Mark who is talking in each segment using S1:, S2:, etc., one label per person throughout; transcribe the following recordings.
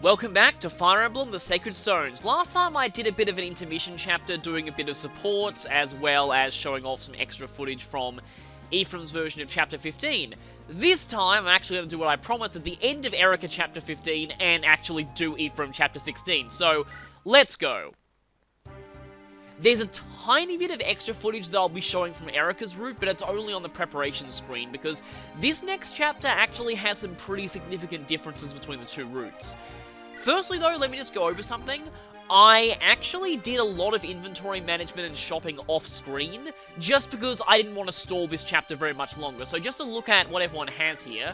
S1: Welcome back to Fire Emblem The Sacred Stones. Last time I did a bit of an intermission chapter doing a bit of support, as well as showing off some extra footage from Ephraim's version of Chapter 15. This time, I'm actually going to do what I promised at the end of Erika Chapter 15, and actually do Ephraim Chapter 16. So, let's go. There's a tiny bit of extra footage that I'll be showing from Erika's route, but it's only on the preparation screen, because this next chapter actually has some pretty significant differences between the two routes. Firstly though, let me just go over something. I actually did a lot of inventory management and shopping off-screen, just because I didn't want to stall this chapter very much longer. So just to look at what everyone has here,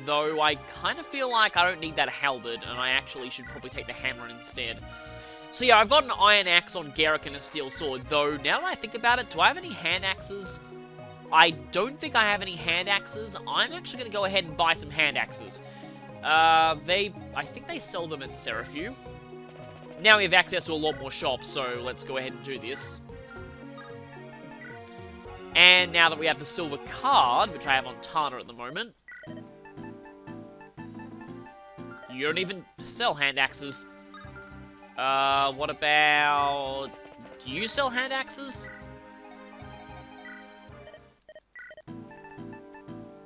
S1: though I kind of feel like I don't need that halberd, and I actually should probably take the hammer instead. So yeah, I've got an iron axe on Garrick and a steel sword, though now that I think about it, do I have any hand axes? I don't think I have any hand axes. I'm actually going to go ahead and buy some hand axes. I think they sell them at Seraphu. Now we have access to a lot more shops, so let's go ahead and do this. And now that we have the silver card, which I have on Tana at the moment, you don't even sell hand axes. What about... Do you sell hand axes?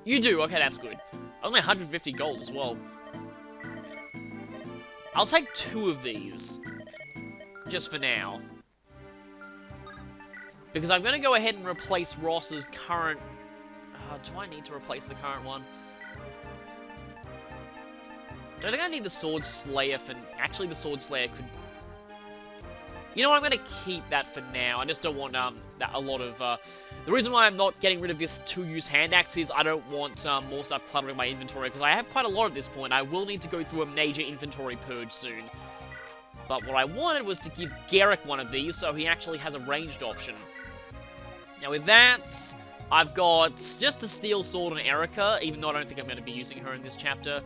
S1: You do, okay, that's good. Only 150 gold as well. I'll take 2 of these. Just for now. Because I'm going to go ahead and replace Ross's current... do I need to replace the current one? Don't think I need the Sword Slayer for... Actually, the Sword Slayer could... You know what, I'm going to keep that for now. I just don't want a lot of... The reason why I'm not getting rid of this 2-use hand axe is I don't want more stuff cluttering my inventory, because I have quite a lot at this point. I will need to go through a major inventory purge soon. But what I wanted was to give Garrick one of these, so he actually has a ranged option. Now with that, I've got just a steel sword on Erika, even though I don't think I'm going to be using her in this chapter.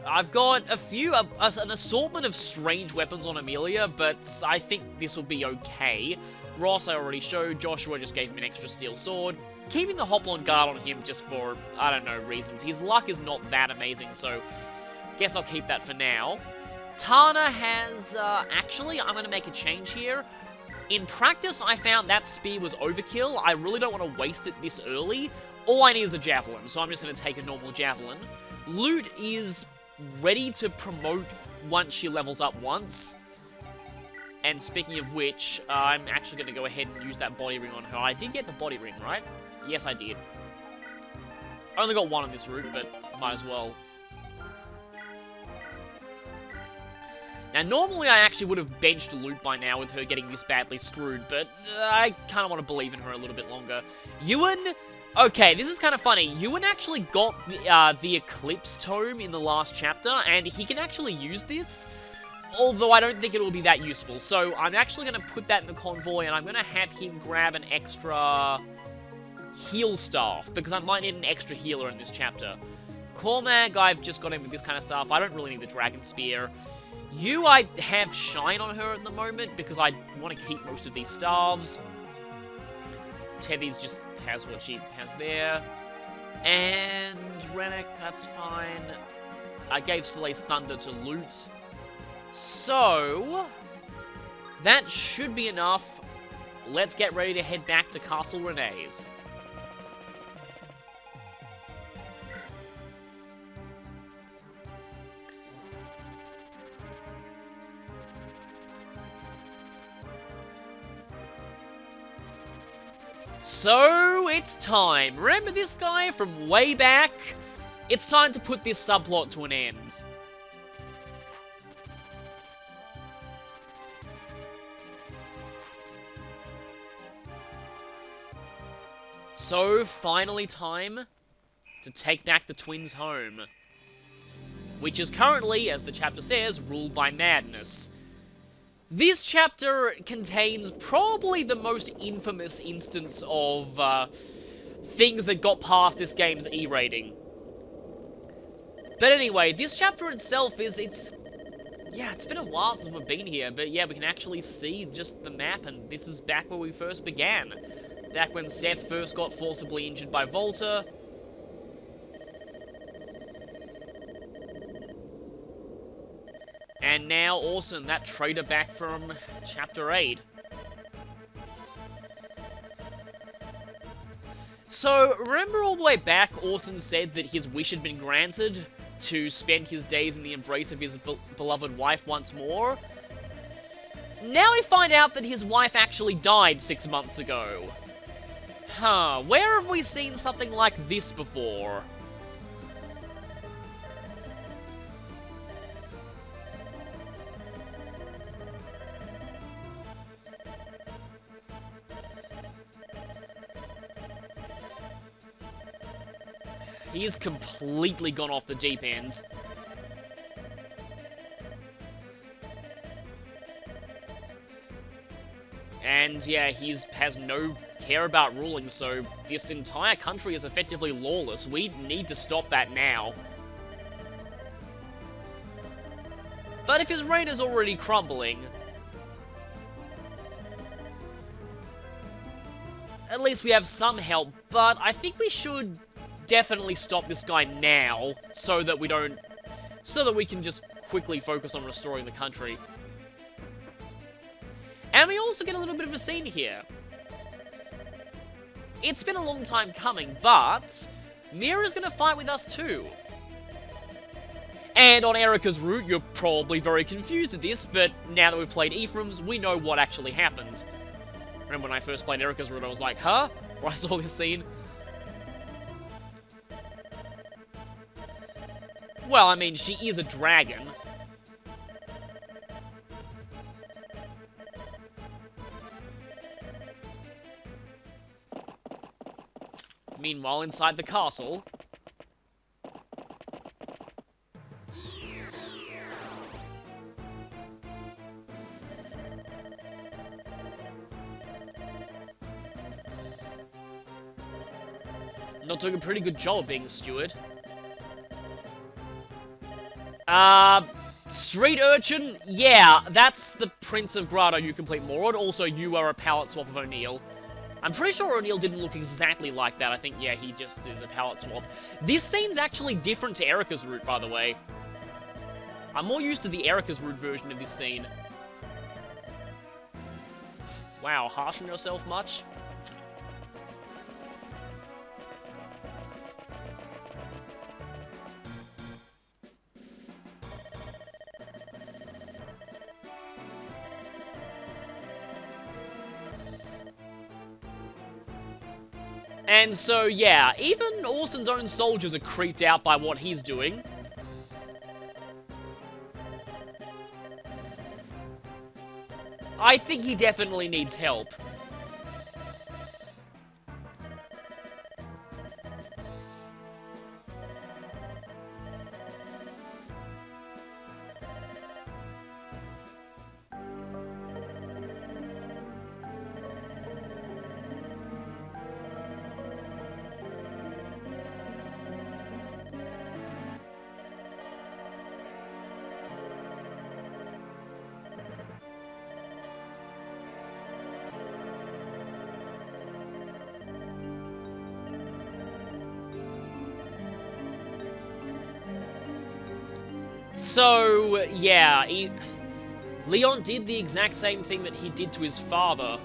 S1: I've got an assortment of strange weapons on Amelia, but I think this will be okay. Ross I already showed, Joshua just gave him an extra steel sword. Keeping the Hoplon guard on him just for, I don't know, reasons. His luck is not that amazing, so guess I'll keep that for now. Tana has, actually, I'm going to make a change here. In practice, I found that spear was overkill. I really don't want to waste it this early. All I need is a javelin, so I'm just going to take a normal javelin. Lute is ready to promote once she levels up once. And speaking of which, I'm actually going to go ahead and use that body ring on her. I did get the body ring, right? Yes, I did. I only got one on this route, but might as well. Now, normally I actually would have benched Lute by now with her getting this badly screwed, but I kind of want to believe in her a little bit longer. Ewan... Okay, this is kind of funny. Ewan actually got the Eclipse Tome in the last chapter, and he can actually use this, although I don't think it will be that useful. So I'm actually going to put that in the convoy, and I'm going to have him grab an extra heal staff, because I might need an extra healer in this chapter. Cormag, I've just got him with this kind of stuff. I don't really need the Dragon Spear. You, I have Shine on her at the moment, because I want to keep most of these staves. Teddy's just has what she has there. And Rennick, that's fine. I gave Soleil's Thunder to Lute. So, that should be enough. Let's get ready to head back to Castle Renee's. So, it's time. Remember this guy from way back? It's time to put this subplot to an end. So, finally time to take back the twins home. Which is currently, as the chapter says, ruled by madness. This chapter contains probably the most infamous instance of things that got past this game's E rating. But anyway, this chapter itself it's been a while since we've been here, but yeah, we can actually see just the map, and this is back where we first began. Back when Seth first got forcibly injured by Volta. And now Orson, that traitor back from Chapter 8. So, remember all the way back, Orson said that his wish had been granted to spend his days in the embrace of his beloved wife once more? Now we find out that his wife actually died 6 months ago. Huh, where have we seen something like this before? He has completely gone off the deep end. And yeah, he has no care about ruling, so this entire country is effectively lawless. We need to stop that now. But if his reign is already crumbling, at least we have some help, but I think we should definitely stop this guy now, so that we can just quickly focus on restoring the country. And we also get a little bit of a scene here. It's been a long time coming, but Myrrh is going to fight with us too. And on Erika's route, you're probably very confused at this, but now that we've played Ephraim's, we know what actually happened. Remember when I first played Erika's route, I was like, huh? When I saw this scene. Well, I mean, she is a dragon. Meanwhile, inside the castle... Not doing a pretty good job of being a steward. Street Urchin? Yeah, that's the Prince of Grado you complete Morod. Also, you are a palette swap of O'Neill. I'm pretty sure O'Neill didn't look exactly like that. I think, yeah, he just is a palette swap. This scene's actually different to Erika's route, by the way. I'm more used to the Erika's route version of this scene. Wow, harsh on yourself much? And so, yeah, even Orson's own soldiers are creeped out by what he's doing. I think he definitely needs help. So, yeah, Leon did the exact same thing that he did to his father.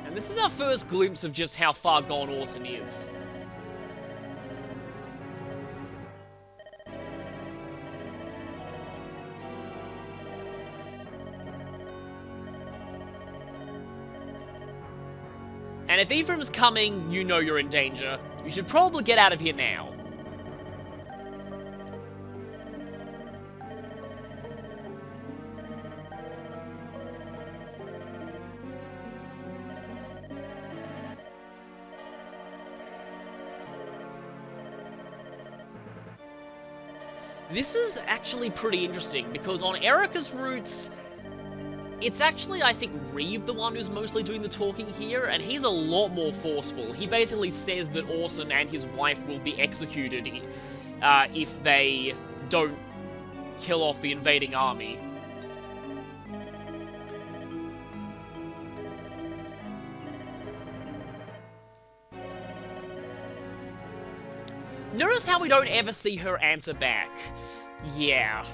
S1: And this is our first glimpse of just how far gone Orson is. And if Ephraim's coming, you know you're in danger. You should probably get out of here now. This is actually pretty interesting, because on Erika's routes, it's actually, I think, Reeve the one who's mostly doing the talking here, and he's a lot more forceful. He basically says that Orson and his wife will be executed if they don't kill off the invading army. Notice how we don't ever see her answer back. Yeah.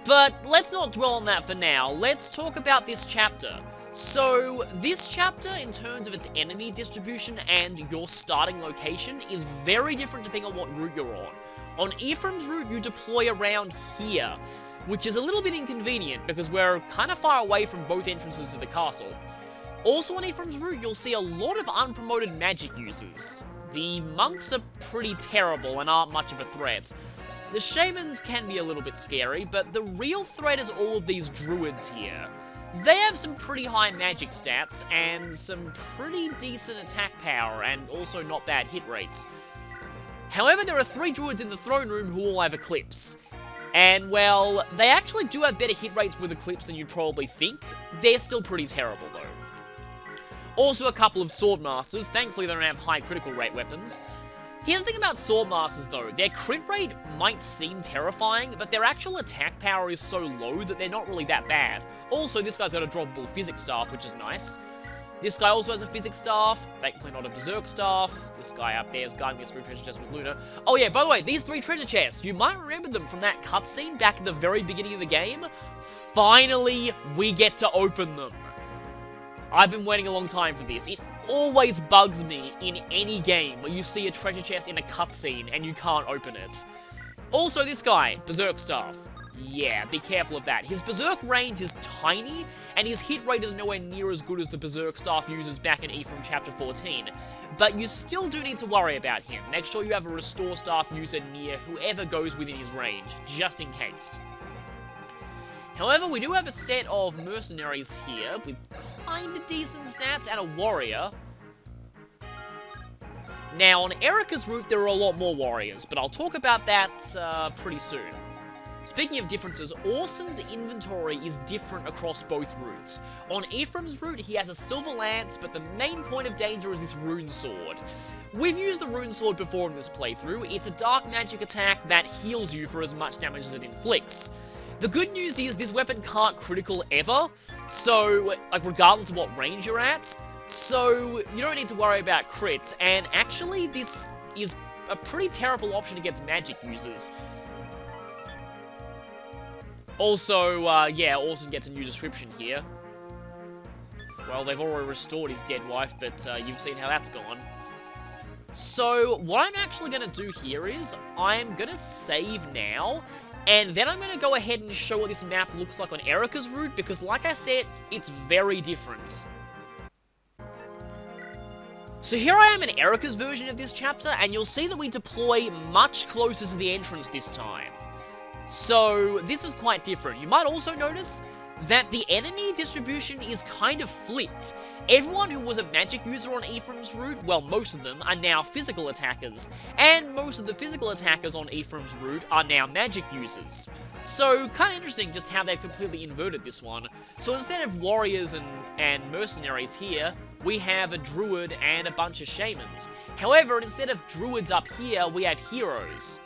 S1: But let's not dwell on that for now. Let's talk about this chapter. So, this chapter, in terms of its enemy distribution and your starting location, is very different depending on what route you're on. On Ephraim's route, you deploy around here, which is a little bit inconvenient because we're kind of far away from both entrances to the castle. Also on Ephraim's route, you'll see a lot of unpromoted magic users. The monks are pretty terrible and aren't much of a threat. The shamans can be a little bit scary, but the real threat is all of these druids here. They have some pretty high magic stats and some pretty decent attack power and also not bad hit rates. However, there are 3 druids in the throne room who all have Eclipse. And, well, they actually do have better hit rates with Eclipse than you'd probably think. They're still pretty terrible, though. Also, a couple of Swordmasters. Thankfully, they don't have high critical rate weapons. Here's the thing about Swordmasters, though. Their crit rate might seem terrifying, but their actual attack power is so low that they're not really that bad. Also, this guy's got a droppable Physics Staff, which is nice. This guy also has a Physics Staff, thankfully not a Berserk Staff. This guy up there is guarding this 3 treasure chests with Luna. Oh yeah, by the way, these 3 treasure chests, you might remember them from that cutscene back at the very beginning of the game. Finally, we get to open them. I've been waiting a long time for this. It always bugs me in any game where you see a treasure chest in a cutscene and you can't open it. Also, this guy, Berserk Staff. Yeah, be careful of that. His Berserk range is tiny, and his hit rate is nowhere near as good as the Berserk Staff uses back in Ephraim Chapter 14. But you still do need to worry about him. Make sure you have a Restore Staff user near whoever goes within his range, just in case. However, we do have a set of mercenaries here with kinda decent stats and a warrior. Now, on Erica's route, there are a lot more warriors, but I'll talk about that pretty soon. Speaking of differences, Orson's inventory is different across both routes. On Ephraim's route, he has a silver lance, but the main point of danger is this rune sword. We've used the rune sword before in this playthrough. It's a dark magic attack that heals you for as much damage as it inflicts. The good news is this weapon can't critical ever, so, like, regardless of what range you're at, so you don't need to worry about crits, and actually this is a pretty terrible option against magic users. Also, yeah, Orson gets a new description here. Well, they've already restored his dead wife, but you've seen how that's gone. So, what I'm actually going to do here is, I'm going to save now, and then I'm going to go ahead and show what this map looks like on Erica's route, because like I said, it's very different. So here I am in Erica's version of this chapter, and you'll see that we deploy much closer to the entrance this time. So this is quite different. You might also notice that the enemy distribution is kind of flipped. Everyone who was a magic user on Ephraim's route, well, most of them, are now physical attackers, and most of the physical attackers on Ephraim's route are now magic users. So, kind of interesting just how they're completely inverted this one. So instead of warriors and mercenaries here, we have a druid and a bunch of shamans. However, instead of druids up here, we have heroes.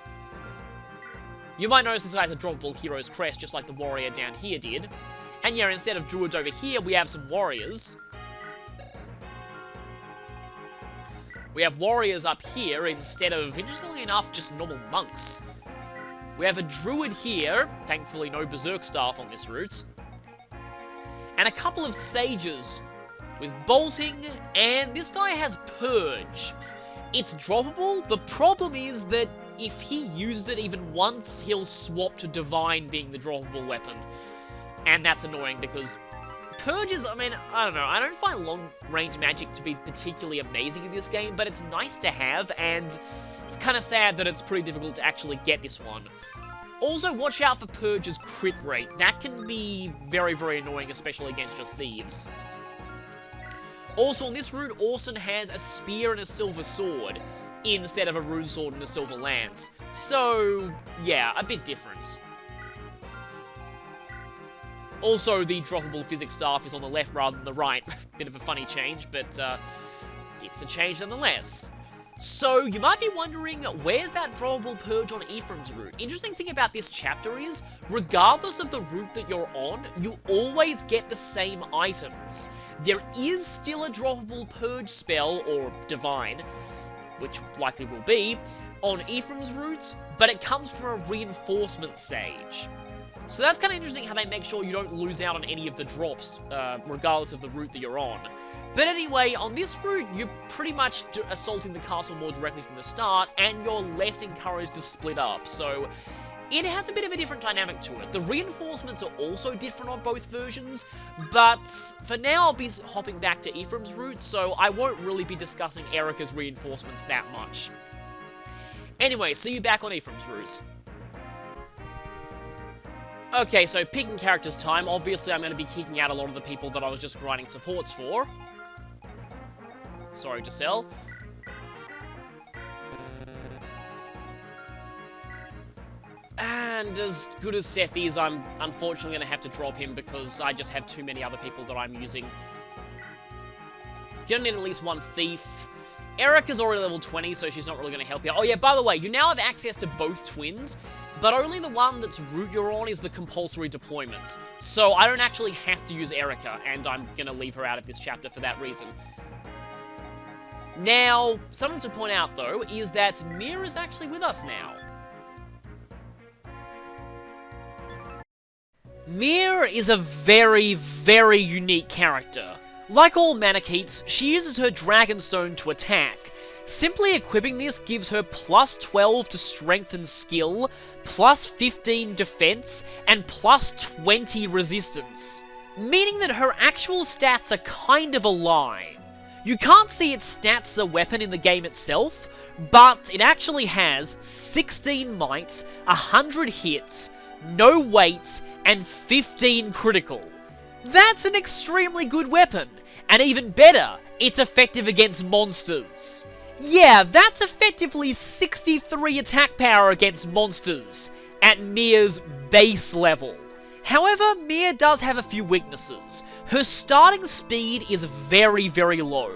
S1: You might notice this guy has a droppable hero's crest, just like the warrior down here did. And yeah, instead of druids over here, we have some warriors. We have warriors up here instead of, interestingly enough, just normal monks. We have a druid here, thankfully no berserk staff on this route. And a couple of sages with bolting, and this guy has purge. It's droppable. The problem is that if he uses it even once, he'll swap to divine being the droppable weapon. And that's annoying because purge is, I mean, I don't know, I don't find long-range magic to be particularly amazing in this game, but it's nice to have, and it's kind of sad that it's pretty difficult to actually get this one. Also, watch out for Purge's crit rate. That can be very, very annoying, especially against your thieves. Also, on this route, Orson has a spear and a silver sword, instead of a rune sword and a silver lance. So, yeah, a bit different. Also, the droppable physics staff is on the left rather than the right. Bit of a funny change, but it's a change nonetheless. So, you might be wondering, where's that droppable purge on Ephraim's route? Interesting thing about this chapter is, regardless of the route that you're on, you always get the same items. There is still a droppable purge spell, or divine, which likely will be, on Ephraim's route, but it comes from a reinforcement sage. So that's kind of interesting how they make sure you don't lose out on any of the drops, regardless of the route that you're on. But anyway, on this route, you're pretty much assaulting the castle more directly from the start, and you're less encouraged to split up, so it has a bit of a different dynamic to it. The reinforcements are also different on both versions, but for now I'll be hopping back to Ephraim's route, so I won't really be discussing Erica's reinforcements that much. Anyway, see you back on Ephraim's route. Okay, so picking characters time. Obviously, I'm going to be kicking out a lot of the people that I was just grinding supports for. Sorry, Giselle. And as good as Seth is, I'm unfortunately going to have to drop him because I just have too many other people that I'm using. Gonna need at least one thief. Erica's already level 20, so she's not really going to help you. Oh yeah, by the way, you now have access to both twins, but only the one that's route you're on is the compulsory deployment. So I don't actually have to use Erica, and I'm going to leave her out of this chapter for that reason. Now, something to point out though, is that Myrrh is actually with us now. Myrrh is a very, very unique character. Like all Manicheets, she uses her Dragonstone to attack. Simply equipping this gives her plus 12 to strength and skill, plus 15 defense, and plus 20 resistance. Meaning that her actual stats are kind of a lie. You can't see its stats as a weapon in the game itself, but it actually has 16 might, 100 hits, no weight, and 15 critical. That's an extremely good weapon, and even better, it's effective against monsters. Yeah, that's effectively 63 attack power against monsters, at Myrrh's base level. However, Myrrh does have a few weaknesses. Her starting speed is very, very low.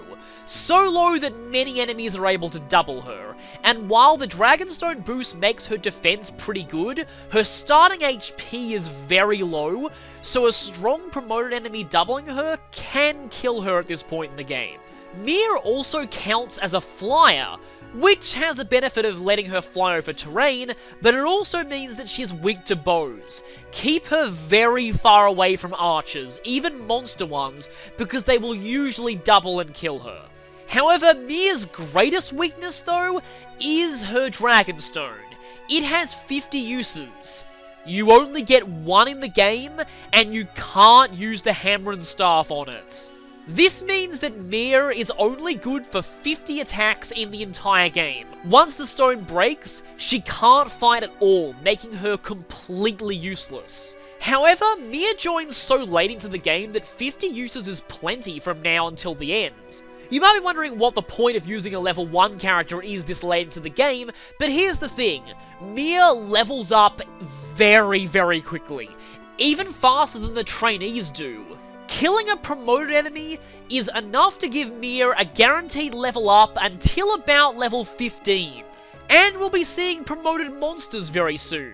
S1: So low that many enemies are able to double her, and while the Dragonstone boost makes her defense pretty good, her starting HP is very low, so a strong promoted enemy doubling her can kill her at this point in the game. Myrrh also counts as a flyer, which has the benefit of letting her fly over terrain, but it also means that she's weak to bows. Keep her very far away from archers, even monster ones, because they will usually double and kill her. However, Myrrh's greatest weakness, though, is her Dragonstone. It has 50 uses. You only get one in the game, and you can't use the Hammer and Staff on it. This means that Myrrh is only good for 50 attacks in the entire game. Once the stone breaks, she can't fight at all, making her completely useless. However, Myrrh joins so late into the game that 50 uses is plenty from now until the end. You might be wondering what the point of using a level 1 character is this late into the game, but here's the thing. Myrrh levels up very, very quickly. Even faster than the trainees do. Killing a promoted enemy is enough to give Myrrh a guaranteed level up until about level 15. And we'll be seeing promoted monsters very soon.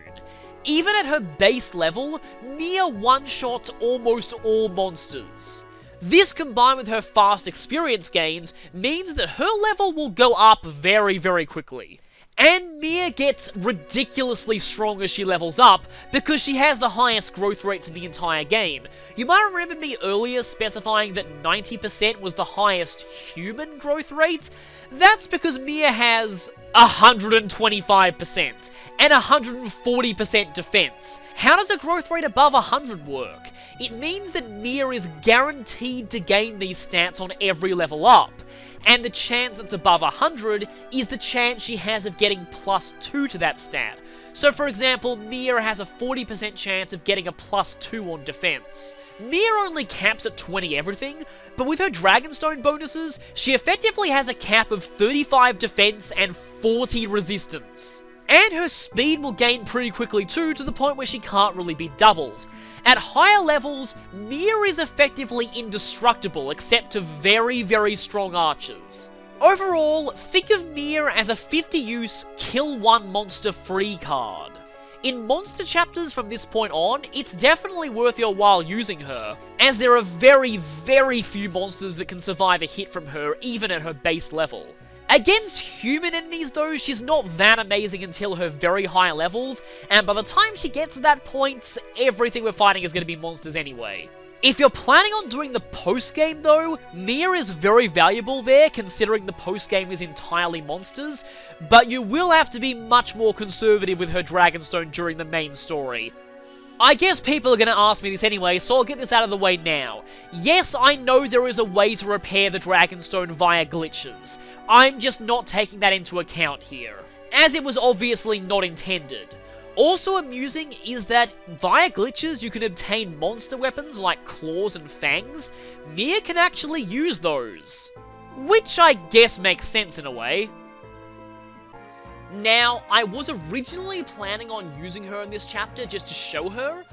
S1: Even at her base level, Myrrh one-shots almost all monsters. This, combined with her fast experience gains, means that her level will go up very, very quickly. And Myrrh gets ridiculously strong as she levels up, because she has the highest growth rates in the entire game. You might remember me earlier specifying that 90% was the highest human growth rate. That's because Myrrh has 125% and 140% defense. How does a growth rate above 100 work? It means that Myrrh is guaranteed to gain these stats on every level up. And the chance that's above 100 is the chance she has of getting +2 to that stat. So for example, Myrrh has a 40% chance of getting a +2 on defense. Myrrh only caps at 20 everything, but with her Dragonstone bonuses, she effectively has a cap of 35 defense and 40 resistance. And her speed will gain pretty quickly too, to the point where she can't really be doubled. At higher levels, Myrrh is effectively indestructible except to very, very strong archers. Overall, think of Myrrh as a 50-use, kill one monster free card. In monster chapters from this point on, it's definitely worth your while using her, as there are very, very few monsters that can survive a hit from her even at her base level. Against human enemies though, she's not that amazing until her very high levels, and by the time she gets to that point, everything we're fighting is going to be monsters anyway. If you're planning on doing the post-game though, Myrrh is very valuable there, considering the post-game is entirely monsters, but you will have to be much more conservative with her Dragonstone during the main story. I guess people are going to ask me this anyway, so I'll get this out of the way now. Yes, I know there is a way to repair the Dragonstone via glitches. I'm just not taking that into account here, as it was obviously not intended. Also amusing is that via glitches you can obtain monster weapons like claws and fangs. Myrrh can actually use those, which I guess makes sense in a way. Now, I was originally planning on using her in this chapter just to show her,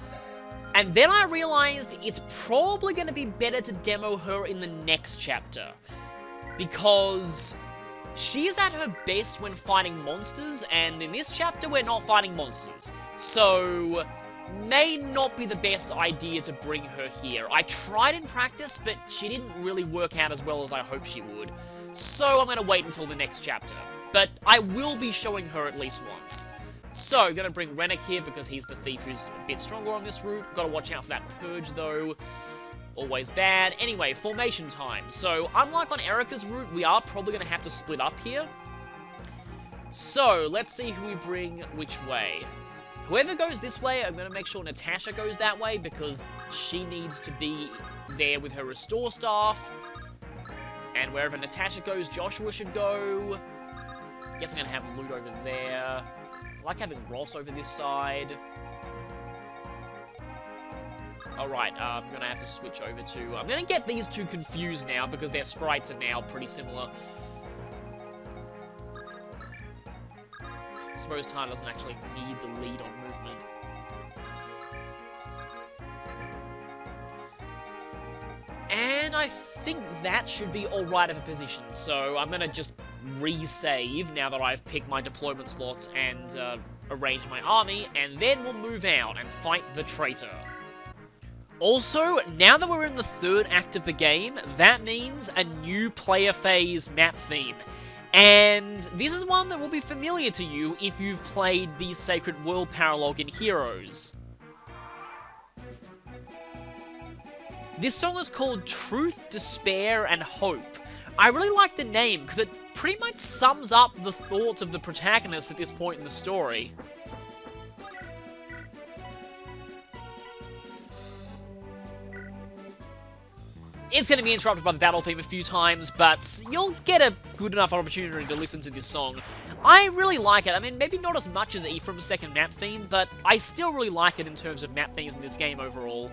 S1: and then I realized it's probably going to be better to demo her in the next chapter, because she is at her best when fighting monsters, and in this chapter we're not fighting monsters, so may not be the best idea to bring her here. I tried in practice, but she didn't really work out as well as I hoped she would, so I'm going to wait until the next chapter. But I will be showing her at least once. So, gonna bring Rennick here because he's the thief who's a bit stronger on this route. Gotta watch out for that purge though. Always bad. Anyway, formation time. So, unlike on Erica's route, we are probably gonna have to split up here. So, let's see who we bring which way. Whoever goes this way, I'm gonna make sure Natasha goes that way because she needs to be there with her restore staff. And wherever Natasha goes, Joshua should go. I guess I'm going to have Loot over there. I like having Ross over this side. Alright, I'm going to have to switch over to... I'm going to get these two confused now because their sprites are now pretty similar. I suppose Tana doesn't actually need the lead on movement. And I think that should be alright of a position, so I'm going to just resave now that I've picked my deployment slots and arrange my army, and then we'll move out and fight the traitor. Also, now that we're in the third act of the game, that means a new player phase map theme. And this is one that will be familiar to you if you've played the Sacred World Paralogue in Heroes. This song is called Truth, Despair, and Hope. I really like the name because it pretty much sums up the thoughts of the protagonist at this point in the story. It's going to be interrupted by the battle theme a few times, but you'll get a good enough opportunity to listen to this song. I really like it. I mean, maybe not as much as Ephraim's second map theme, but I still really like it in terms of map themes in this game overall.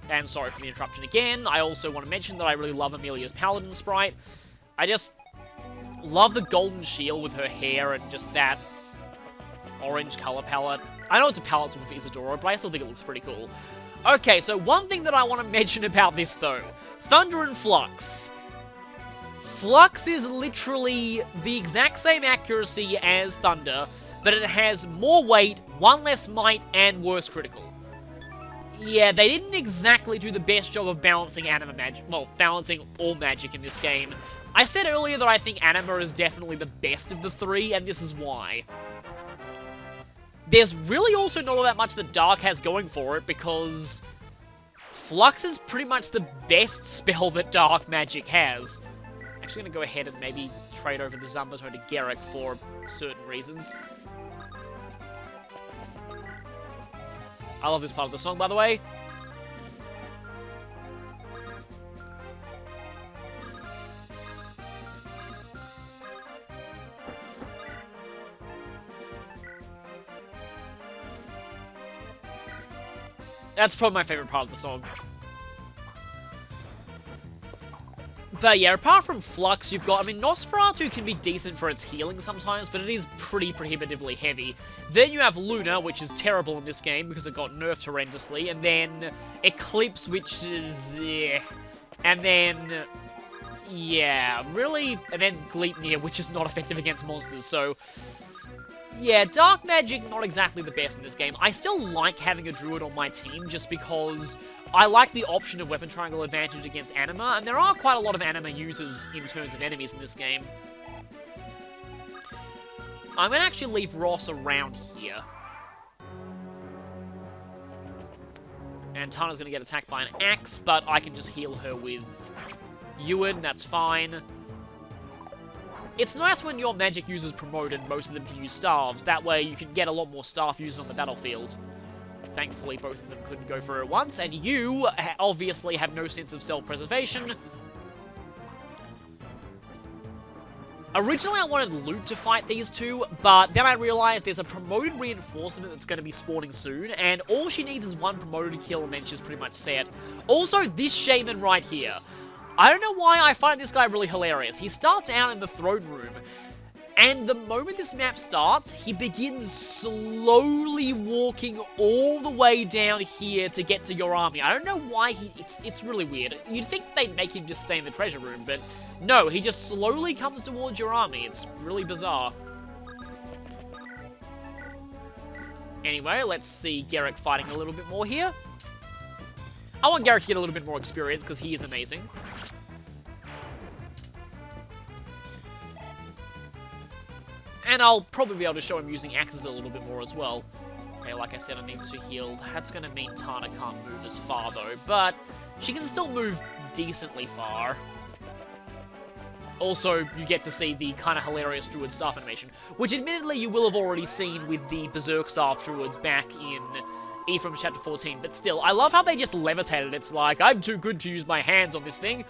S1: And sorry for the interruption again. I also want to mention that I really love Amelia's Paladin sprite. I just love the golden shield with her hair and just that orange color palette. I know it's a palette swap for Isadora, but I still think it looks pretty cool. Okay, so one thing that I want to mention about this, though. Thunder and Flux. Flux is literally the exact same accuracy as Thunder, but it has more weight, one less might, and worse critical. Yeah, they didn't exactly do the best job of balancing anima magic, well, balancing all magic in this game. I said earlier that I think anima is definitely the best of the three, and this is why. There's really also not all that much that Dark has going for it, because Flux is pretty much the best spell that Dark magic has. Actually gonna go ahead and maybe trade over the Zumbato to Garrick for certain reasons. I love this part of the song, by the way. That's probably my favorite part of the song. But yeah, apart from Flux, you've got, I mean, Nosferatu can be decent for its healing sometimes, but it is pretty prohibitively heavy. Then you have Luna, which is terrible in this game because it got nerfed horrendously, and then Eclipse, which is, and then, yeah, really, and then Gleipnir, which is not effective against monsters, so yeah, Dark Magic, not exactly the best in this game. I still like having a Druid on my team just because I like the option of weapon triangle advantage against anima, and there are quite a lot of anima users in terms of enemies in this game. I'm going to actually leave Ross around here. And Tana's going to get attacked by an axe, but I can just heal her with Ewan, that's fine. It's nice when your magic users promote and most of them can use staves. That way you can get a lot more staff users on the battlefield. Thankfully, both of them couldn't go for it at once, and you obviously have no sense of self-preservation. Originally, I wanted Lute to fight these two, but then I realized there's a promoted reinforcement that's going to be spawning soon, and all she needs is one promoted kill, and then she's pretty much set. Also, this shaman right here. I don't know why I find this guy really hilarious. He starts out in the throne room, and the moment this map starts, he begins slowly walking all the way down here to get to your army. I don't know why it's really weird. You'd think they'd make him just stay in the treasure room, but no, he just slowly comes towards your army. It's really bizarre. Anyway, let's see Garrick fighting a little bit more here. I want Garrick to get a little bit more experience because he is amazing. And I'll probably be able to show him using axes a little bit more as well. Okay, like I said, I need to heal. That's going to mean Tana can't move as far, though. But she can still move decently far. Also, you get to see the kind of hilarious Druid staff animation, which admittedly you will have already seen with the Berserk staff Druids back in Ephraim Chapter 14. But still, I love how they just levitated. It's like, I'm too good to use my hands on this thing.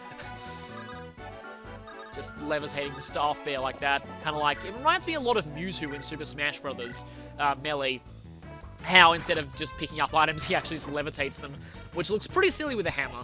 S1: Just levitating the staff there like that. Kind of like, it reminds me a lot of Mewtwo in Super Smash Bros. Melee. How instead of just picking up items, he actually just levitates them. Which looks pretty silly with a hammer.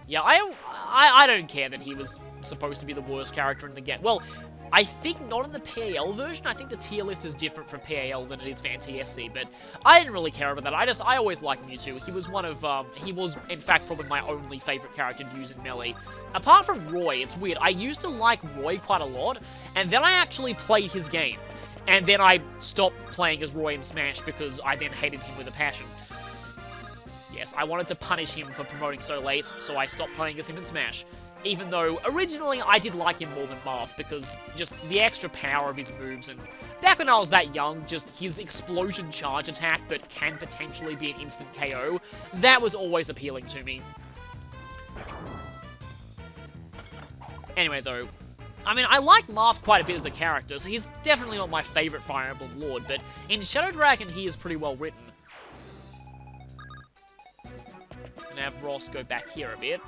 S1: Yeah, I don't care that he was supposed to be the worst character in the game. Well, I think not in the PAL version. I think the tier list is different for PAL than it is for NTSC, but I didn't really care about that. I always liked Mewtwo. He was one of, he was, in fact, probably my only favorite character to use in Melee. Apart from Roy, it's weird. I used to like Roy quite a lot, and then I actually played his game. And then I stopped playing as Roy in Smash because I then hated him with a passion. Yes, I wanted to punish him for promoting so late, so I stopped playing as him in Smash. Even though, originally, I did like him more than Marth, because just the extra power of his moves, and back when I was that young, just his explosion charge attack that can potentially be an instant KO, that was always appealing to me. Anyway, though, I mean, I like Marth quite a bit as a character, so he's definitely not my favourite Fire Emblem Lord, but in Shadow Dragon, he is pretty well written. And have Ross go back here a bit.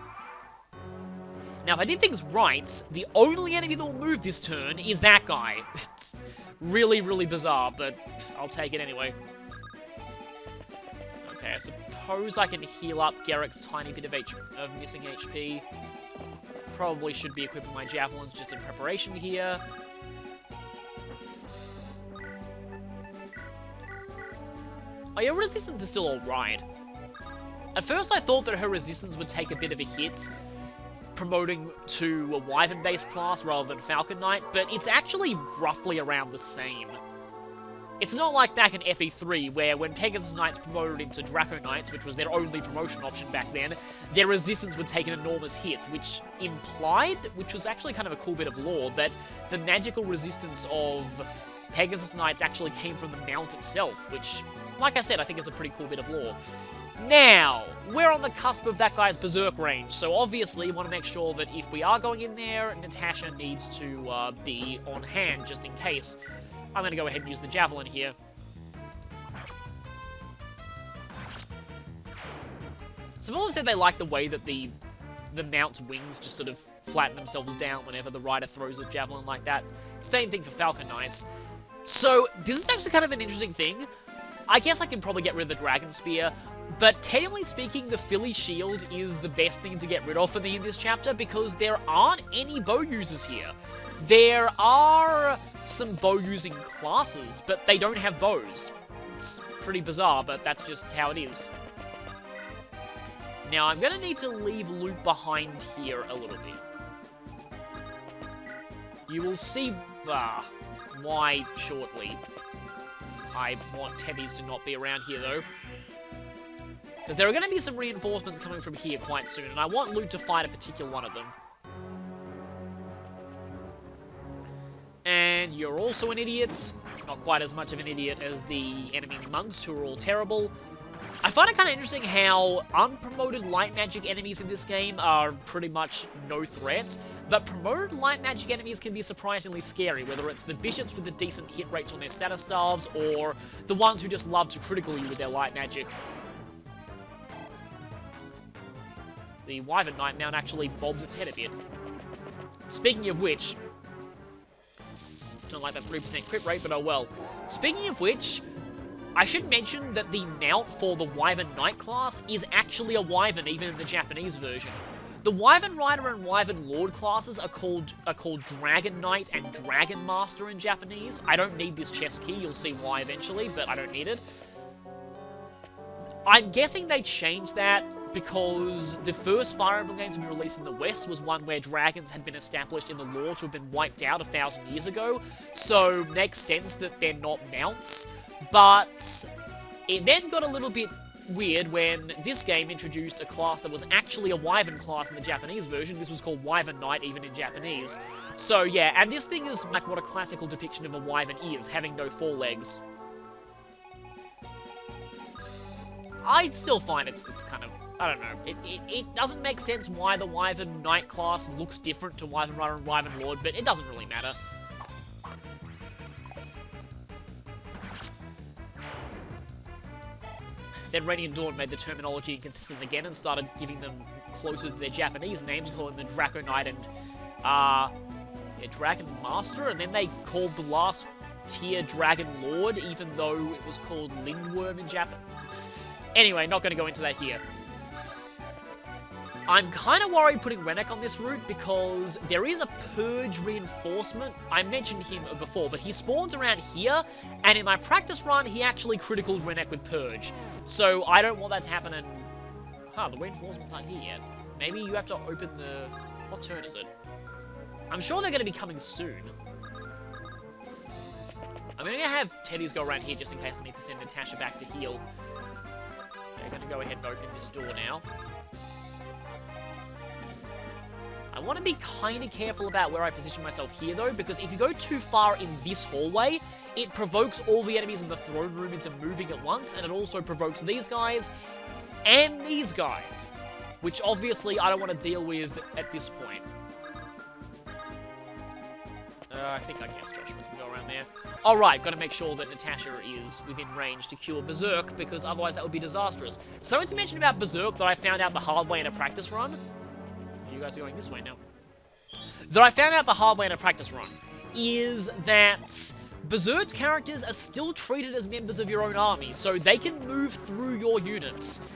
S1: Now, if I did things right, the only enemy that will move this turn is that guy. It's really, really bizarre, but I'll take it anyway. Okay, I suppose I can heal up Garrick's tiny bit of missing HP. Probably should be equipping my javelins just in preparation here. Oh yeah, resistance is still alright. At first I thought that her resistance would take a bit of a hit, promoting to a Wyvern-based class rather than Falcon Knight, but it's actually roughly around the same. It's not like back in FE3, where when Pegasus Knights promoted into Draco Knights, which was their only promotion option back then, their resistance would take an enormous hit, which implied, which was actually kind of a cool bit of lore, that the magical resistance of Pegasus Knights actually came from the mount itself, which, like I said, I think is a pretty cool bit of lore. Now, we're on the cusp of that guy's Berserk range, so obviously you want to make sure that if we are going in there, Natasha needs to be on hand, just in case. I'm going to go ahead and use the Javelin here. Some people have said they like the way that the mount's wings just sort of flatten themselves down whenever the rider throws a Javelin like that. Same thing for Falcon Knights. So, this is actually kind of an interesting thing. I guess I can probably get rid of the Dragon Spear, but technically speaking, the Philly Shield is the best thing to get rid of for me in this chapter, because there aren't any bow users here. There are some bow-using classes, but they don't have bows. It's pretty bizarre, but that's just how it is. Now, I'm going to need to leave Luke behind here a little bit. You will see why shortly. I want Tebbies to not be around here, though. Because there are going to be some reinforcements coming from here quite soon, and I want Luke to fight a particular one of them. And you're also an idiot. Not quite as much of an idiot as the enemy monks, who are all terrible. I find it kind of interesting how unpromoted light magic enemies in this game are pretty much no threat, but promoted light magic enemies can be surprisingly scary, whether it's the bishops with the decent hit rates on their status staves, or the ones who just love to critical you with their light magic. The Wyvern Knight Mount actually bobs its head a bit. Speaking of which, don't like that 3% crit rate, but oh well. Speaking of which, I should mention that the mount for the Wyvern Knight class is actually a Wyvern, even in the Japanese version. The Wyvern Rider and Wyvern Lord classes are called Dragon Knight and Dragon Master in Japanese. I don't need this chest key, you'll see why eventually, but I don't need it. I'm guessing they changed that because the first Fire Emblem game to be released in the West was one where dragons had been established in the lore to have been wiped out 1,000 years ago, so makes sense that they're not mounts. But it then got a little bit weird when this game introduced a class that was actually a Wyvern class in the Japanese version. This was called Wyvern Knight, even in Japanese. So yeah, and this thing is like what a classical depiction of a Wyvern is, having no forelegs. I still find it's kind of, I don't know, it doesn't make sense why the Wyvern Knight class looks different to Wyvern Rider and Wyvern Lord, but it doesn't really matter. Then Radiant Dawn made the terminology inconsistent again and started giving them closer to their Japanese names, calling them Draco Knight and, Dragon Master, and then they called the last tier Dragon Lord, even though it was called Lindworm in Japan. Anyway, not going to go into that here. I'm kind of worried putting Rennek on this route because there is a Purge reinforcement. I mentioned him before, but he spawns around here, and in my practice run, he actually critical Rennek with Purge. So I don't want that to happen, and... the reinforcements aren't here yet. Maybe you have to open the... What turn is it? I'm sure they're going to be coming soon. I'm going to have Teddy's go around here just in case I need to send Natasha back to heal. Okay, I'm going to go ahead and open this door now. I want to be kind of careful about where I position myself here, though, because if you go too far in this hallway, it provokes all the enemies in the throne room into moving at once, and it also provokes these guys and these guys, which obviously I don't want to deal with at this point. I think I guess Joshua can go around there. Alright, gotta make sure that Natasha is within range to cure Berserk, because otherwise that would be disastrous. Something to mention about Berserk that I found out the hard way in a practice run. You guys are going this way now. That I found out the hard way in a practice run is that Berserk's characters are still treated as members of your own army, so they can move through your units.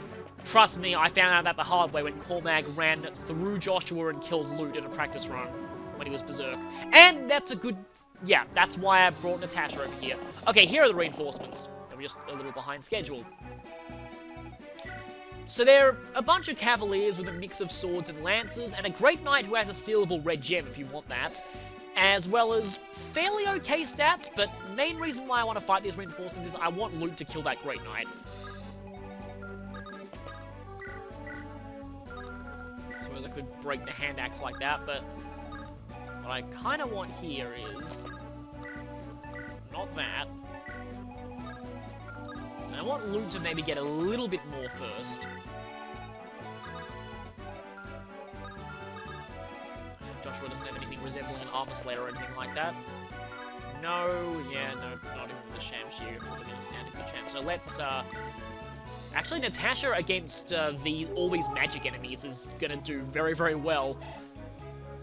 S1: Trust me, I found out that the hard way when Cormag ran through Joshua and killed Lute in a practice run when he was Berserk. And that's a good... yeah, that's why I brought Natasha over here. Okay, here are the reinforcements. We're just a little behind schedule. So they're a bunch of cavaliers with a mix of swords and lances, and a great knight who has a stealable red gem if you want that, as well as fairly okay stats, but main reason why I want to fight these reinforcements is I want Luke to kill that great knight. I suppose I could break the hand axe like that, but what I kind of want here is not that. I want Luke to maybe get a little bit more first. Joshua doesn't have anything resembling an Armor Slayer or anything like that. No, yeah, no, not even with the Shamshi, you're probably going to stand a good chance. So let's, actually, Natasha against all these magic enemies is going to do very, very well,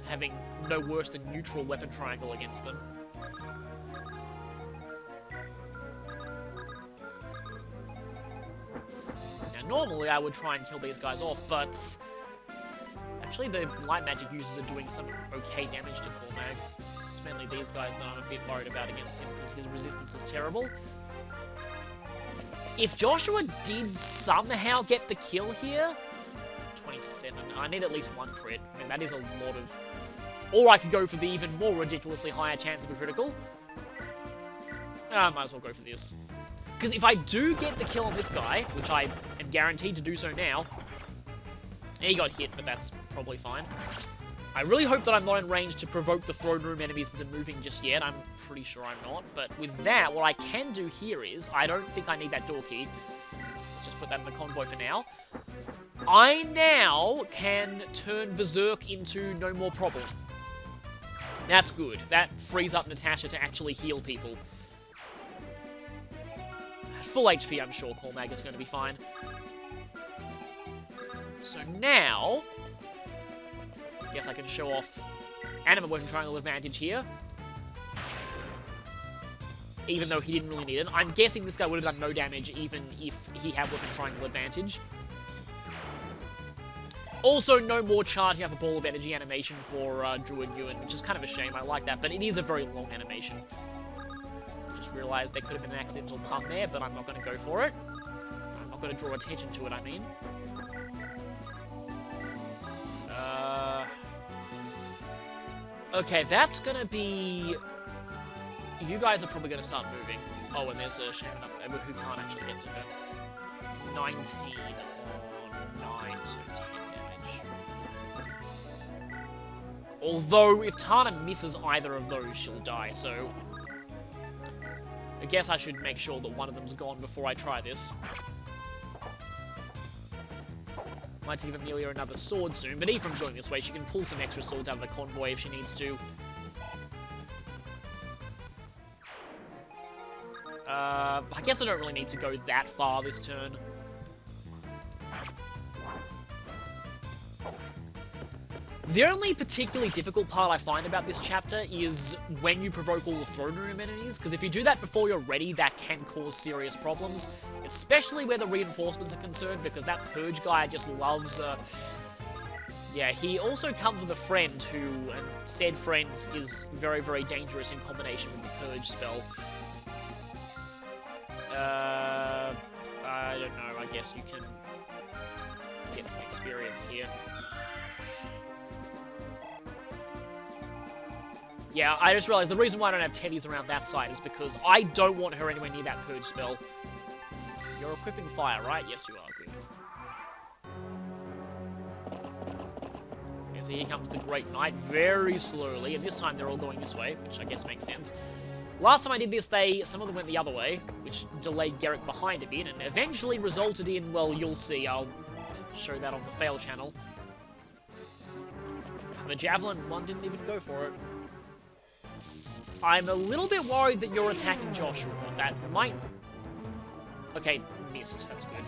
S1: having no worse than neutral weapon triangle against them. Normally, I would try and kill these guys off, but actually the light magic users are doing some okay damage to Cormag. It's mainly these guys that I'm a bit worried about against him, because his resistance is terrible. If Joshua did somehow get the kill here... 27. I need at least one crit. I mean, that is a lot of... Or I could go for the even more ridiculously higher chance of a critical. I might as well go for this. Because if I do get the kill on this guy, which I am guaranteed to do so now... He got hit, but that's probably fine. I really hope that I'm not in range to provoke the throne room enemies into moving just yet. I'm pretty sure I'm not. But with that, what I can do here is... I don't think I need that door key. Just put that in the convoy for now. I now can turn Berserk into no more problem. That's good. That frees up Natasha to actually heal people. At full HP, I'm sure Cormag is going to be fine. So now... I guess I can show off Animate Weapon Triangle advantage here. Even though he didn't really need it. I'm guessing this guy would have done no damage even if he had Weapon Triangle advantage. Also, no more charging up a Ball of Energy animation for Druid Ewan, which is kind of a shame. I like that, but it is a very long animation. Just realized there could have been an accidental pun there, but I'm not going to go for it. I'm not going to draw attention to it, I mean. Okay, that's going to be... You guys are probably going to start moving. Oh, and there's a Shaman up there who can't actually get to her. 19 on 9, so 10 damage. Although, if Tana misses either of those, she'll die, so... I guess I should make sure that one of them's gone before I try this. Might give Amelia another sword soon, but Ephraim's going this way. She can pull some extra swords out of the convoy if she needs to. I guess I don't really need to go that far this turn. The only particularly difficult part I find about this chapter is when you provoke all the throne room enemies, because if you do that before you're ready, that can cause serious problems, especially where the reinforcements are concerned, because that Purge guy just loves... Yeah, he also comes with a friend who, and said friend is very, very dangerous in combination with the Purge spell. I don't know, I guess you can get some experience here. Yeah, I just realized the reason why I don't have Teddy's around that side is because I don't want her anywhere near that Purge spell. You're equipping fire, right? Yes, you are. Good. Okay, so here comes the Great Knight very slowly, and this time they're all going this way, which I guess makes sense. Last time I did this, some of them went the other way, which delayed Garrick behind a bit, and eventually resulted in, well, you'll see. I'll show that on the fail channel. The Javelin one didn't even go for it. I'm a little bit worried that you're attacking Joshua. That might... Okay, missed. That's good.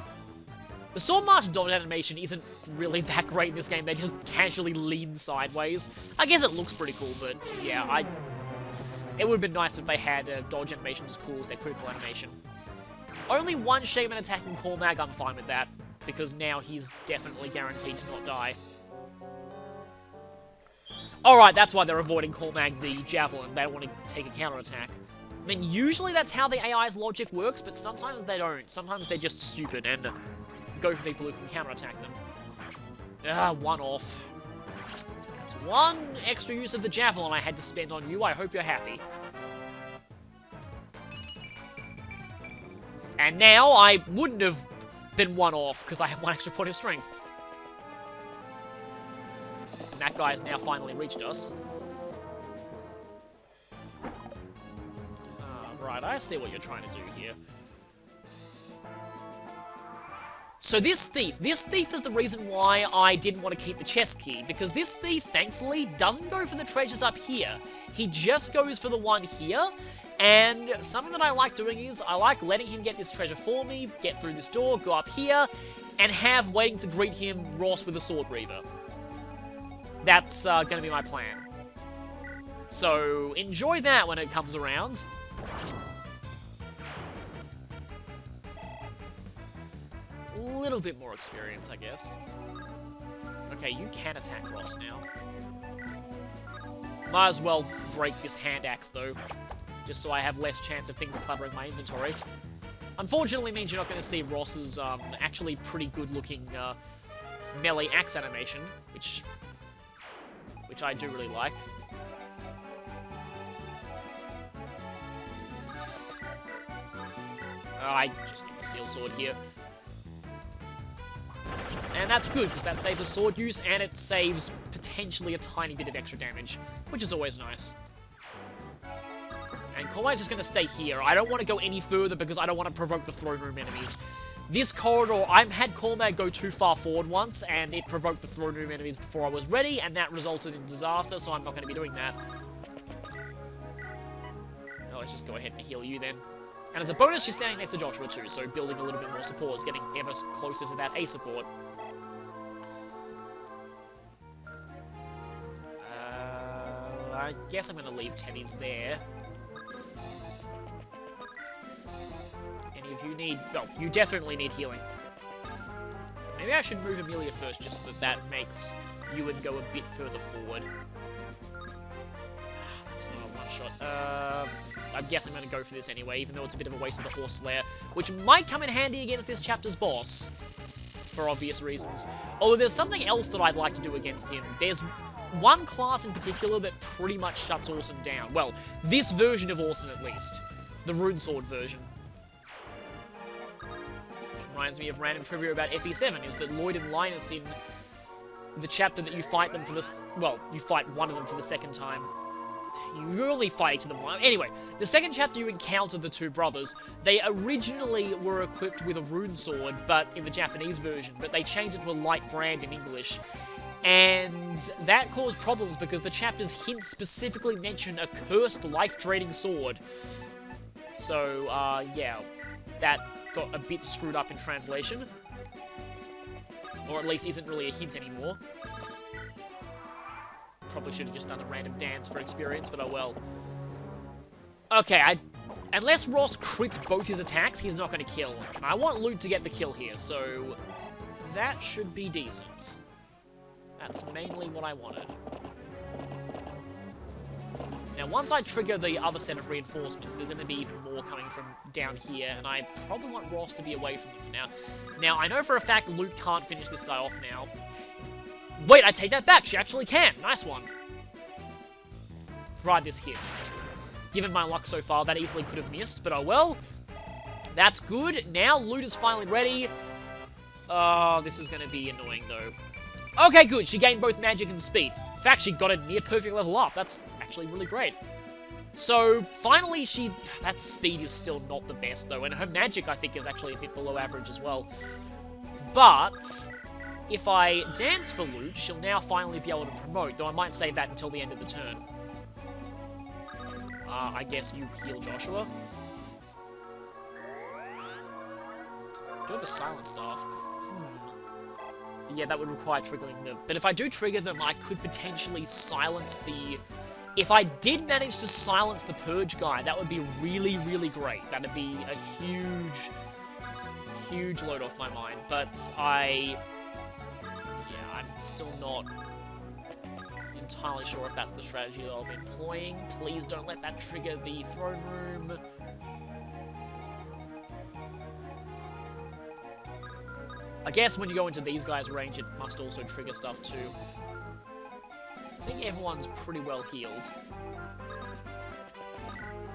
S1: The Sword March dodge animation isn't really that great in this game. They just casually lean sideways. I guess it looks pretty cool, but yeah, it would have been nice if they had a dodge animation as cool as their critical animation. Only one Shaman attacking Cormag, I'm fine with that, because now he's definitely guaranteed to not die. Alright, that's why they're avoiding Cormag the Javelin. They don't want to take a counterattack. I mean, usually that's how the AI's logic works, but sometimes they don't. Sometimes they're just stupid and go for people who can counterattack them. One off. That's one extra use of the Javelin I had to spend on you. I hope you're happy. And now I wouldn't have been one off because I have one extra point of strength. And that guy has now finally reached us. Right, I see what you're trying to do here. So this thief is the reason why I didn't want to keep the chest key, because this thief, thankfully, doesn't go for the treasures up here. He just goes for the one here, and something that I like doing is, I like letting him get this treasure for me, get through this door, go up here, and have waiting to greet him Ross with a Sword Reaver. That's going to be my plan. So, enjoy that when it comes around. A little bit more experience, I guess. Okay, you can attack Ross now. Might as well break this hand axe, though, just so I have less chance of things cluttering my inventory. Unfortunately, means you're not going to see Ross's actually pretty good-looking melee axe animation, which I do really like. I just need the steel sword here. And that's good, because that saves a sword use, and it saves potentially a tiny bit of extra damage, which is always nice. And Kormai's just going to stay here. I don't want to go any further because I don't want to provoke the throne room enemies. This corridor, I've had Kormai go too far forward once, and it provoked the throne room enemies before I was ready, and that resulted in disaster, so I'm not going to be doing that. Oh, let's just go ahead and heal you then. And as a bonus, she's standing next to Joshua too, so building a little bit more support is getting ever closer to that A support. I guess I'm going to leave Teddy's there. Any of you need... Well, you definitely need healing. Maybe I should move Amelia first, just so that makes Ewan go a bit further forward. That's not a one-shot. I guess I'm going to go for this anyway, even though it's a bit of a waste of the Horse Slayer, which might come in handy against this chapter's boss, for obvious reasons. Although there's something else that I'd like to do against him. There's one class in particular that pretty much shuts Orson down. Well, this version of Orson at least. The Runesword version. Which reminds me of random trivia about FE7, is that Lloyd and Linus in the chapter that you fight them for this... Well, you fight one of them for the second time. You only fight each of them one. Anyway, the second chapter you encounter the two brothers. They originally were equipped with a rune sword, but in the Japanese version, but they changed it to a light brand in English. And that caused problems because the chapter's hints specifically mention a cursed, life-draining sword. So, yeah, that got a bit screwed up in translation. Or at least isn't really a hint anymore. Probably should have just done a random dance for experience, but oh well. Okay, unless Ross crits both his attacks, he's not going to kill. And I want Lute to get the kill here, so that should be decent. That's mainly what I wanted. Now, once I trigger the other set of reinforcements, there's going to be even more coming from down here, and I probably want Ross to be away from them for now. Now, I know for a fact Lute can't finish this guy off now. Wait, I take that back. She actually can. Nice one. Right, this hits. Given my luck so far, that easily could have missed, but oh well. That's good. Now Lute is finally ready. Oh, this is going to be annoying, though. Okay, good. She gained both magic and speed. In fact, she got a near-perfect level up. That's actually really great. So, finally, that speed is still not the best, though, and her magic, I think, is actually a bit below average as well. But if I dance for Lute, she'll now finally be able to promote, though I might save that until the end of the turn. I guess you heal Joshua. Do I have a Silent Staff? Yeah, that would require triggering them. But if I do trigger them, I could potentially silence the... If I did manage to silence the Purge guy, that would be really, really great. That would be a huge, huge load off my mind. But I'm still not entirely sure if that's the strategy that I'll be employing. Please don't let that trigger the throne room. I guess when you go into these guys' range, it must also trigger stuff too. I think everyone's pretty well healed.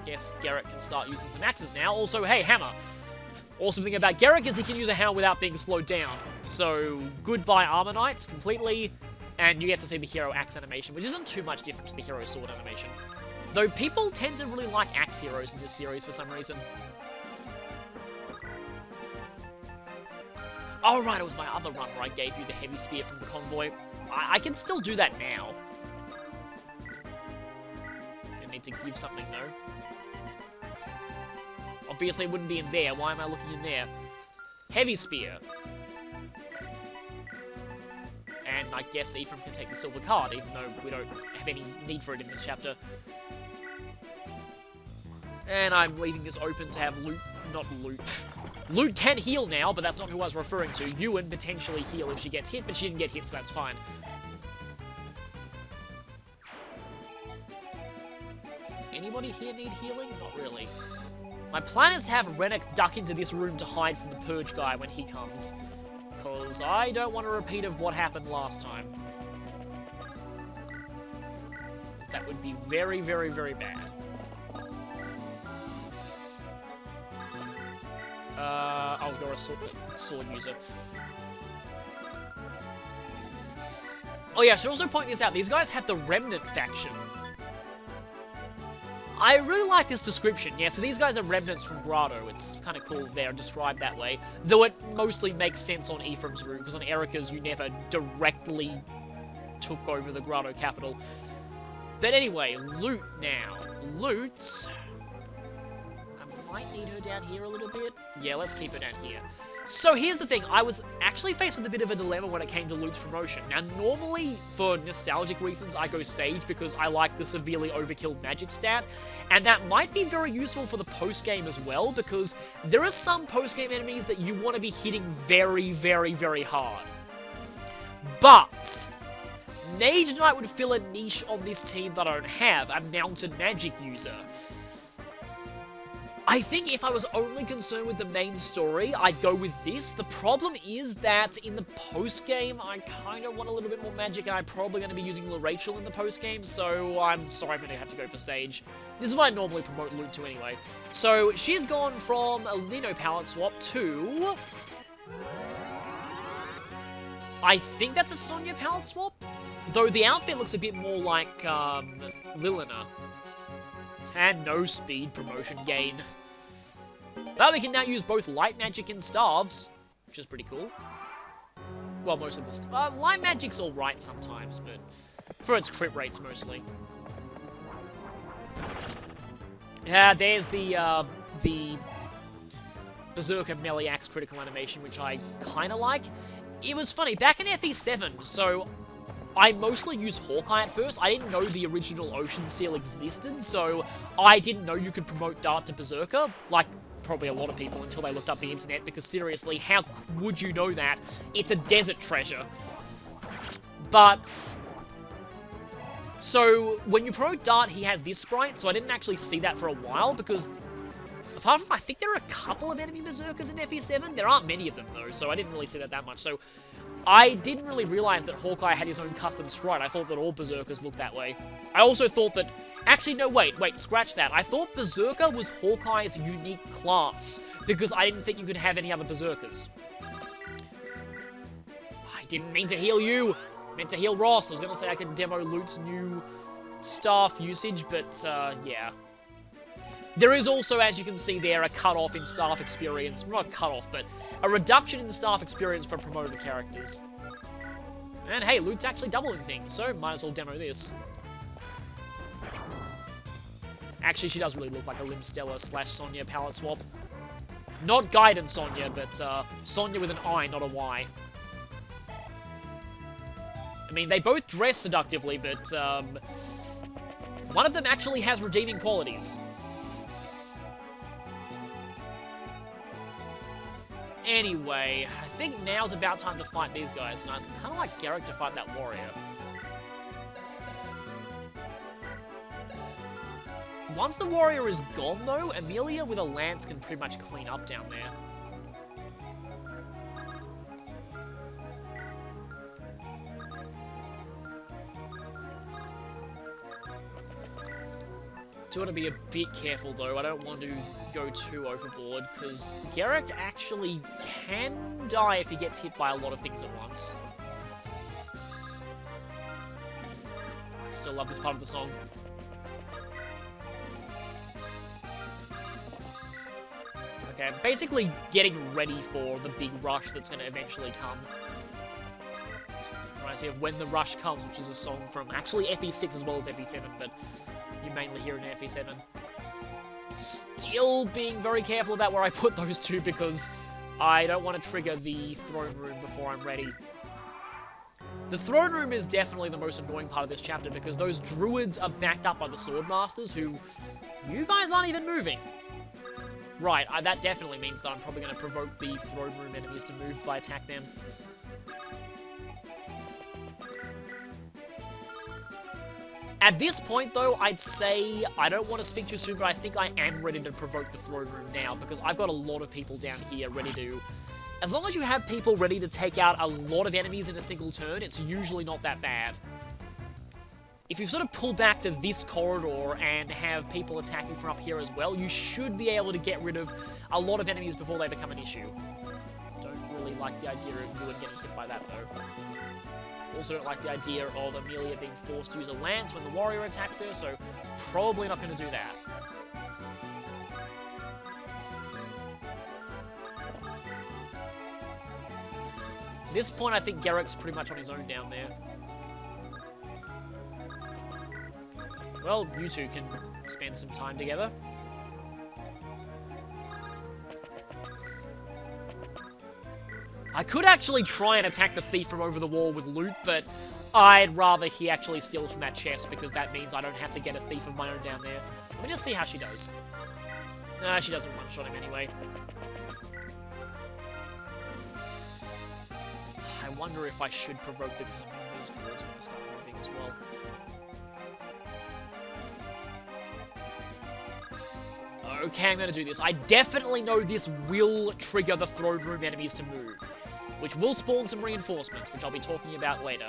S1: Guess Garrett can start using some axes now. Also, hey, hammer! Awesome thing about Garrett is he can use a hammer without being slowed down. So, goodbye Armor Knights completely, and you get to see the hero axe animation, which isn't too much different to the hero sword animation. Though people tend to really like axe heroes in this series for some reason. Oh, right, it was my other run where I gave you the heavy spear from the convoy. I can still do that now. I need to give something, though. Obviously, it wouldn't be in there. Why am I looking in there? Heavy spear. And I guess Ephraim can take the silver card, even though we don't have any need for it in this chapter. And I'm leaving this open to have Lute... Not Lute. Lute can heal now, but that's not who I was referring to. Ewan potentially heal if she gets hit, but she didn't get hit, so that's fine. Does anybody here need healing? Not really. My plan is to have Rennek duck into this room to hide from the Purge guy when he comes. Because I don't want a repeat of what happened last time. Because that would be very, very, very bad. Oh, you're a sword user. Oh yeah, I should also point this out. These guys have the Remnant faction. I really like this description. Yeah, so these guys are remnants from Grotto. It's kind of cool they're described that way. Though it mostly makes sense on Ephraim's room, because on Erica's you never directly took over the Grotto capital. But anyway, loot now. Loot... I might need her down here a little bit. Yeah, let's keep her down here. So here's the thing, I was actually faced with a bit of a dilemma when it came to Loot's promotion. Now normally, for nostalgic reasons, I go Sage because I like the severely overkilled magic stat, and that might be very useful for the post-game as well, because there are some post-game enemies that you want to be hitting very, very, very hard. But Mage Knight would fill a niche on this team that I don't have, a mounted magic user. I think if I was only concerned with the main story, I'd go with this. The problem is that in the post-game, I kind of want a little bit more magic, and I'm probably going to be using Rachel in the post-game, so I'm sorry, I'm going to have to go for Sage. This is what I normally promote Loot to anyway. So, she's gone from a Lino palette swap to... I think that's a Sonya palette swap? Though the outfit looks a bit more like, Lilina. And no speed promotion gain. But we can now use both light magic and staves, which is pretty cool. Well, most of the light magic's alright sometimes, but for its crit rates mostly. Yeah, there's the Berserker Melee Axe critical animation, which I kind of like. It was funny, back in FE7, so I mostly used Hawkeye at first. I didn't know the original Ocean Seal existed, so I didn't know you could promote Dart to Berserker, like probably a lot of people, until they looked up the internet, because seriously, how would you know that? It's a desert treasure. But... so, when you promote Dart, he has this sprite, so I didn't actually see that for a while, because apart from, I think there are a couple of enemy Berserkers in FE7, there aren't many of them though, so I didn't really see that much, so I didn't really realize that Hawkeye had his own custom sprite. I thought that all Berserkers looked that way. I also thought that... actually, no, wait, scratch that. I thought Berserker was Hawkeye's unique class, because I didn't think you could have any other Berserkers. I didn't mean to heal you! I meant to heal Ross. I was gonna say I could demo Loot's new staff usage, but, yeah. There is also, as you can see there, a cut-off in staff experience. Not a cut-off, but a reduction in staff experience for promoted characters. And hey, Loot's actually doubling things, so might as well demo this. Actually, she does really look like a Limstella / Sonya palette swap. Not Gaiden Sonya, but Sonya with an I, not a Y. I mean, they both dress seductively, but one of them actually has redeeming qualities. Anyway, I think now's about time to fight these guys, and I'd kind of like Garrick to fight that warrior. Once the warrior is gone, though, Amelia with a lance can pretty much clean up down there. Do want to be a bit careful, though. I don't want to go too overboard, because Garrick actually can die if he gets hit by a lot of things at once. I still love this part of the song. Okay, I'm basically getting ready for the big rush that's going to eventually come. Reminds me of When the Rush Comes, which is a song from actually FE6 as well as FE7, but you mainly hear it in FE7. Still being very careful about where I put those two, because I don't want to trigger the throne room before I'm ready. The throne room is definitely the most annoying part of this chapter, because those druids are backed up by the swordmasters, who you guys aren't even moving. Right, that definitely means that I'm probably going to provoke the throne room enemies to move if I attack them. At this point, though, I'd say, I don't want to speak too soon, but I think I am ready to provoke the throne room now, because I've got a lot of people down here ready to... As long as you have people ready to take out a lot of enemies in a single turn, it's usually not that bad. if you sort of pull back to this corridor and have people attacking from up here as well, you should be able to get rid of a lot of enemies before they become an issue. Don't really like the idea of Ewan getting hit by that, though. Also don't like the idea of Amelia being forced to use a lance when the warrior attacks her, so probably not going to do that. At this point, I think Garrick's pretty much on his own down there. Well, you two can spend some time together. I could actually try and attack the thief from over the wall with loot, but I'd rather he actually steals from that chest, because that means I don't have to get a thief of my own down there. Let me just see how she does. Nah, she doesn't one-shot him anyway. I wonder if I should provoke them, because I mean, these druids are going to start moving as well. Okay, I'm going to do this. I definitely know this will trigger the throne room enemies to move, which will spawn some reinforcements, which I'll be talking about later.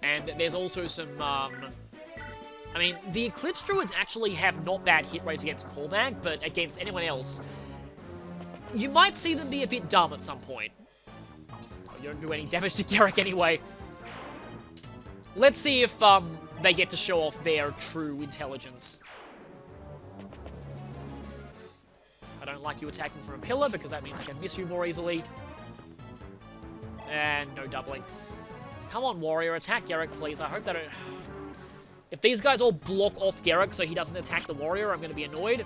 S1: And there's also some, I mean, the Eclipse Druids actually have not bad hit rates against Cormag, but against anyone else, you might see them be a bit dumb at some point. Oh, you don't do any damage to Garrick anyway. Let's see if, they get to show off their true intelligence. I don't like you attacking from a pillar, because that means I can miss you more easily. And no doubling. Come on, warrior, attack Garrick, please. I hope that it... If these guys all block off Garrick so he doesn't attack the warrior, I'm going to be annoyed.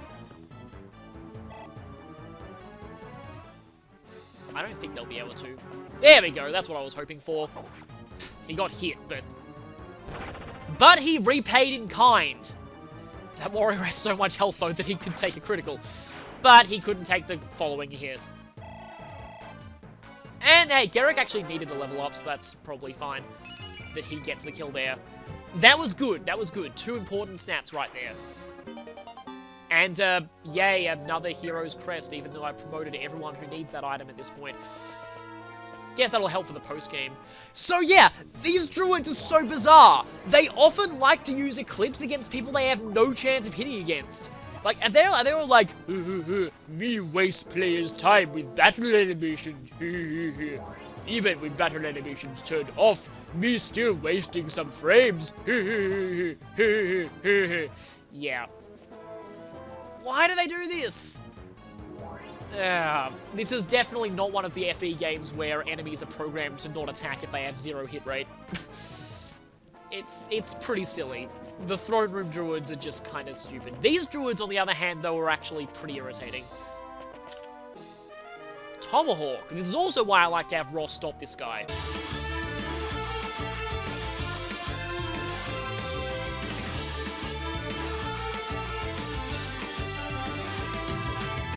S1: I don't think they'll be able to. There we go, that's what I was hoping for. He got hit, but he repaid in kind. That warrior has so much health, though, that he could take a critical. But he couldn't take the following his. And, hey, Garrick actually needed a level up, so that's probably fine that he gets the kill there. That was good. That was good. 2 important stats right there. And, yay, another Hero's Crest, even though I've promoted everyone who needs that item at this point. Guess that'll help for the post-game. So yeah, these druids are so bizarre. They often like to use Eclipse against people they have no chance of hitting against. Like, are they all like, me waste players' time with battle animations, even with battle animations turned off, me still wasting some frames, yeah. Why do they do this? This is definitely not one of the FE games where enemies are programmed to not attack if they have 0 hit rate. It's pretty silly. The throne room druids are just kind of stupid. These druids, on the other hand, though, are actually pretty irritating. Tomahawk. This is also why I like to have Ross stop this guy.